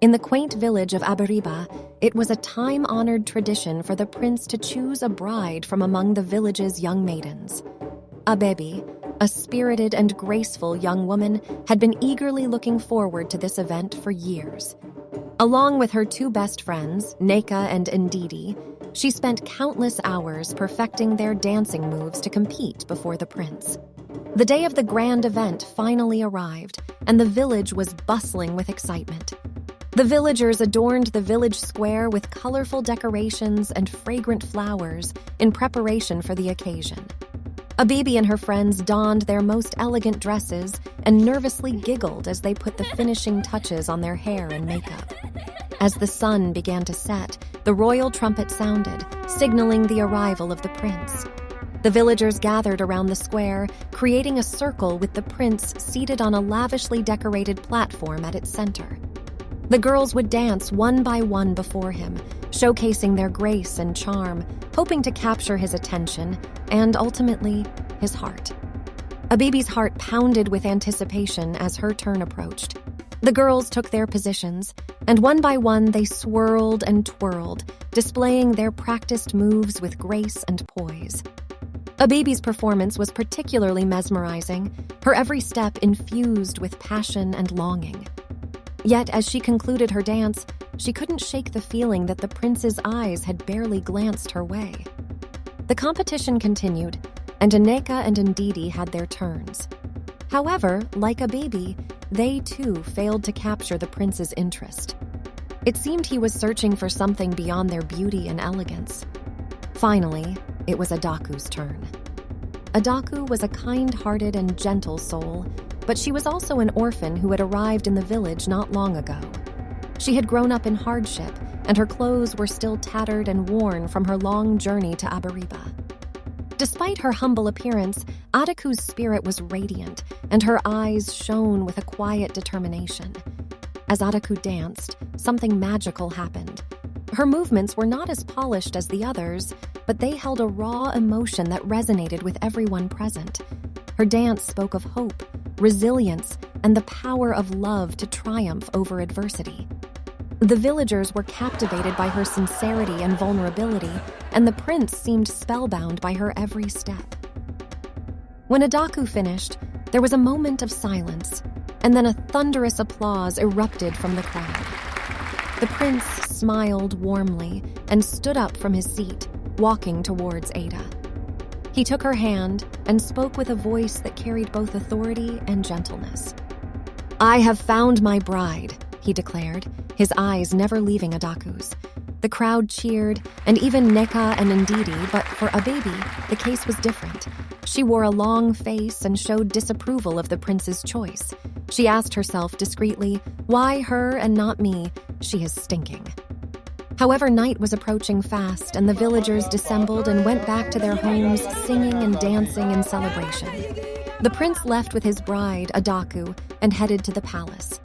In the quaint village of Abiriba, it was a time-honored tradition for the prince to choose a bride from among the village's young maidens. Abebi, a spirited and graceful young woman, had been eagerly looking forward to this event for years. Along with her two best friends, Nneka and Ndidi, she spent countless hours perfecting their dancing moves to compete before the prince. The day of the grand event finally arrived, and the village was bustling with excitement. The villagers adorned the village square with colorful decorations and fragrant flowers in preparation for the occasion. Abebi and her friends donned their most elegant dresses and nervously giggled as they put the finishing touches on their hair and makeup. As the sun began to set, the royal trumpet sounded, signaling the arrival of the prince. The villagers gathered around the square, creating a circle with the prince seated on a lavishly decorated platform at its center. The girls would dance one by one before him, showcasing their grace and charm, hoping to capture his attention and, ultimately, his heart. Abebi's heart pounded with anticipation as her turn approached. The girls took their positions, and one by one they swirled and twirled, displaying their practiced moves with grace and poise. Abebi's performance was particularly mesmerizing, her every step infused with passion and longing. Yet, as she concluded her dance, she couldn't shake the feeling that the prince's eyes had barely glanced her way. The competition continued, and Nneka and Ndidi had their turns. However, like Abebi, they too failed to capture the prince's interest. It seemed he was searching for something beyond their beauty and elegance. Finally, it was Adaku's turn. Adaku was a kind-hearted and gentle soul, but she was also an orphan who had arrived in the village not long ago. She had grown up in hardship, and her clothes were still tattered and worn from her long journey to Abiriba. Despite her humble appearance, Adaku's spirit was radiant, and her eyes shone with a quiet determination. As Adaku danced, something magical happened. Her movements were not as polished as the others, but they held a raw emotion that resonated with everyone present. Her dance spoke of hope, resilience, and the power of love to triumph over adversity. The villagers were captivated by her sincerity and vulnerability, and the prince seemed spellbound by her every step. When Adaku finished, there was a moment of silence, and then a thunderous applause erupted from the crowd. The prince smiled warmly and stood up from his seat, walking towards Ada. He took her hand and spoke with a voice that carried both authority and gentleness. "I have found my bride," he declared, his eyes never leaving Adaku's. The crowd cheered, and even Nneka and Ndidi, but for Abebi, the case was different. She wore a long face and showed disapproval of the prince's choice. She asked herself discreetly, "Why her and not me? She is stinking." However, night was approaching fast, and the villagers dissembled and went back to their homes, singing and dancing in celebration. The prince left with his bride, Adaku, and headed to the palace.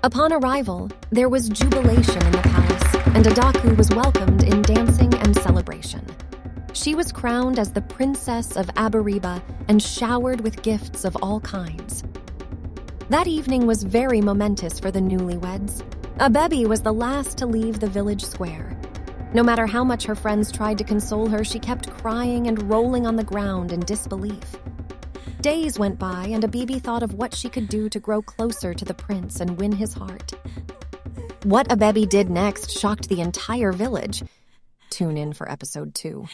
Upon arrival, there was jubilation in the palace, and Adaku was welcomed in dancing and celebration. She was crowned as the Princess of Abiriba and showered with gifts of all kinds. That evening was very momentous for the newlyweds. Abebi was the last to leave the village square. No matter how much her friends tried to console her, she kept crying and rolling on the ground in disbelief. Days went by, and Abebi thought of what she could do to grow closer to the prince and win his heart. What Abebi did next shocked the entire village. Tune in for episode 2.